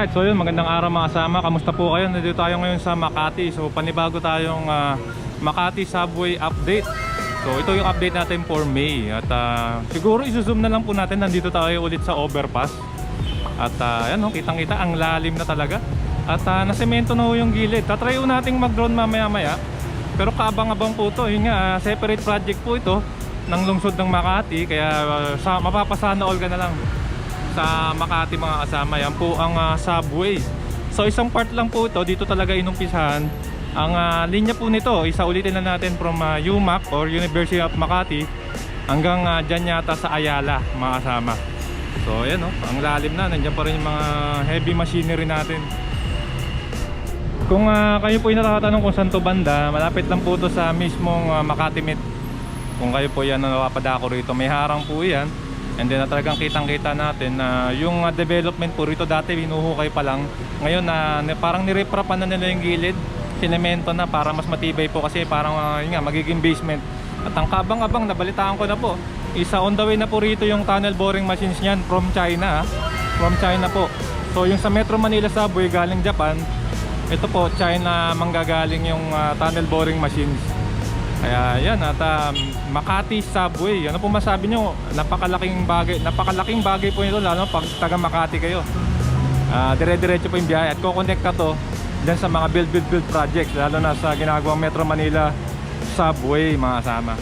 Alright, so yun, magandang araw mga kasama. Kamusta po kayo? Nandito tayo ngayon sa Makati. So panibago tayong Makati subway update. So ito yung update natin for May. At siguro isusum na lang po natin. Nandito tayo ulit sa overpass. At yan, kitang kita, ang lalim na talaga. At nasemento na yung gilid. Tatry nating mag-drone mamaya-maya. Pero kaabang-abang po ito. Yun nga, separate project po ito ng lungsod ng Makati. Kaya mapapasana all ka na lang sa Makati mga kasama. Yan po ang subway. So isang part lang po ito. Dito talaga inumpisahan. Ang linya po nito, ulitin na natin from UMAC or University of Makati hanggang dyan yata sa Ayala mga kasama. So ayan, ang lalim na. Nandiyan pa rin yung mga heavy machinery natin. Kung kayo po yung nakakatanong kung saan to banda, malapit lang po to sa mismong Makati Met. Kung kayo po yan napapadako rito, may harang po yan. And then talagang kitang-kita natin na yung development po rito dati hinuhukay pa lang. Ngayon parang nireprapan na nila yung gilid, sinemento na para mas matibay po kasi parang yun nga, magiging basement. At ang kabang-abang nabalitaan ko na po, isa on the way na po rito yung tunnel boring machines niyan from China. From China po. So yung sa Metro Manila subway galing Japan, ito po China manggagaling yung tunnel boring machines. Kaya yan, at Makati subway, ano po masabi nyo? Napakalaking bagay po nito, lalo pag taga Makati kayo. Dire-diretso po yung biyahe at kukonekta to dyan sa mga build projects, lalo na sa ginagawang Metro Manila subway mga kasama.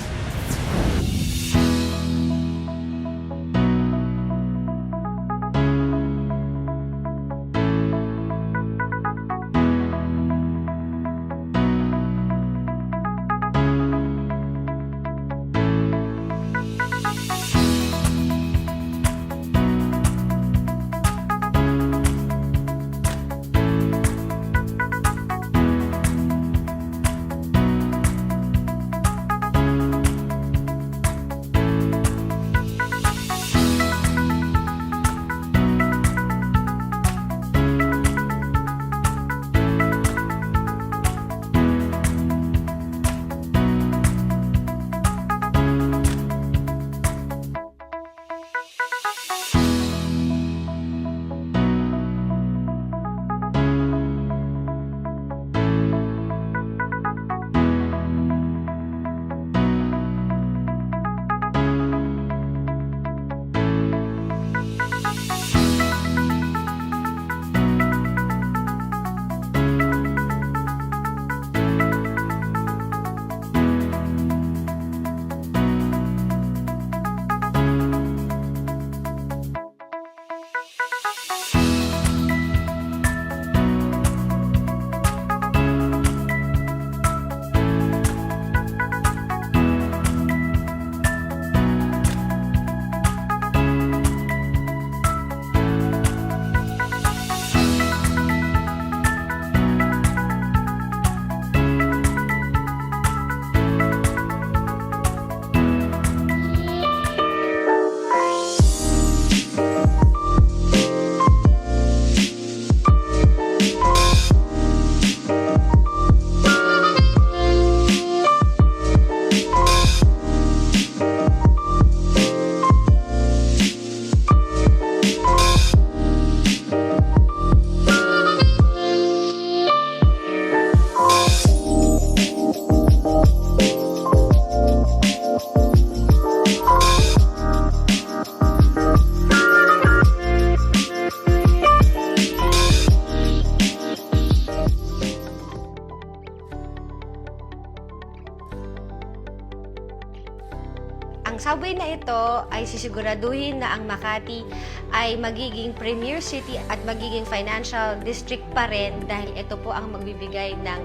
Ang subway na ito ay sisiguraduhin na ang Makati ay magiging premier city at magiging financial district pa rin dahil ito po ang magbibigay ng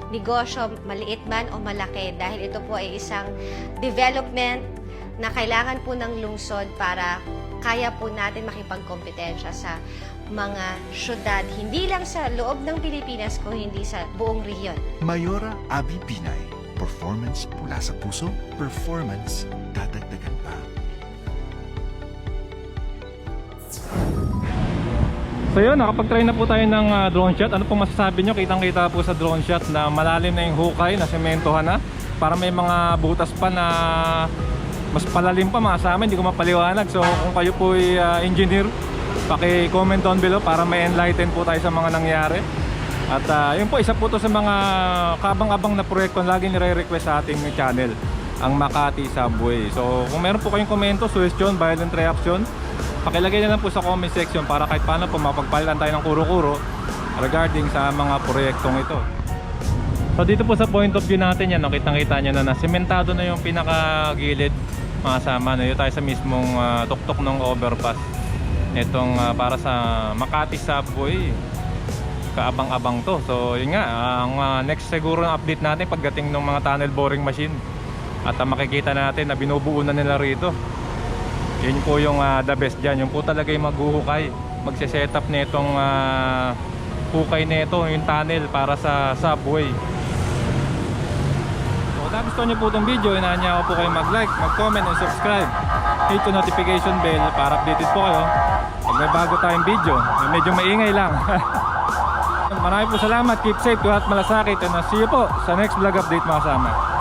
negosyo, maliit man o malaki, dahil ito po ay isang development na kailangan po ng lungsod para kaya po natin makipagkompetensya sa mga syudad, hindi lang sa loob ng Pilipinas kundi hindi sa buong rehiyon. Mayora Abi Pinay, performance mula sa puso, performance dadagdagan pa. So yun, nakapag-try na po tayo ng drone shot. Ano pong masasabi nyo? Kitang-kita po sa drone shot na malalim na yung hukay, na sementohan na. Para may mga butas pa na mas palalim pa mga sa amin, hindi ko mapaliwanag. So kung kayo po ay engineer, paki-comment down below para ma-enlighten po tayo sa mga nangyari. At yun po, isa po to sa mga kabang-abang na proyekto na lagi nire-request sa ating channel, ang Makati Subway. So kung meron po kayong komento, suggestion, violent reaction, pakilagay na lang po sa comment section para kahit paano po mapagpalitan tayo ng kuro-kuro regarding sa mga proyektong ito. So dito po sa point of view natin yan, no, kitang-kita nyo na sementado na yung pinakagilid mga kasama. No, tayo sa mismong tuktok ng overpass. Itong para sa Makati Subway, kaabang-abang to. So yun nga, ang next siguro na update natin pagdating ng mga tunnel boring machine. At makikita natin na binubuo na nila rito. Yun po yung the best dyan. Yung po talaga yung maghuhukay, magse-setup na itong hukay na ito, yung tunnel para sa subway. So kung gusto nyo po itong video, inaanya ko po kayo mag-like, mag-comment and subscribe. Hit the notification bell para updated po kayo pag may bago tayong video. Medyo maingay lang. Maraming po salamat, keep safe, tuhat malasakit, and see you po sa next vlog update mga kasama.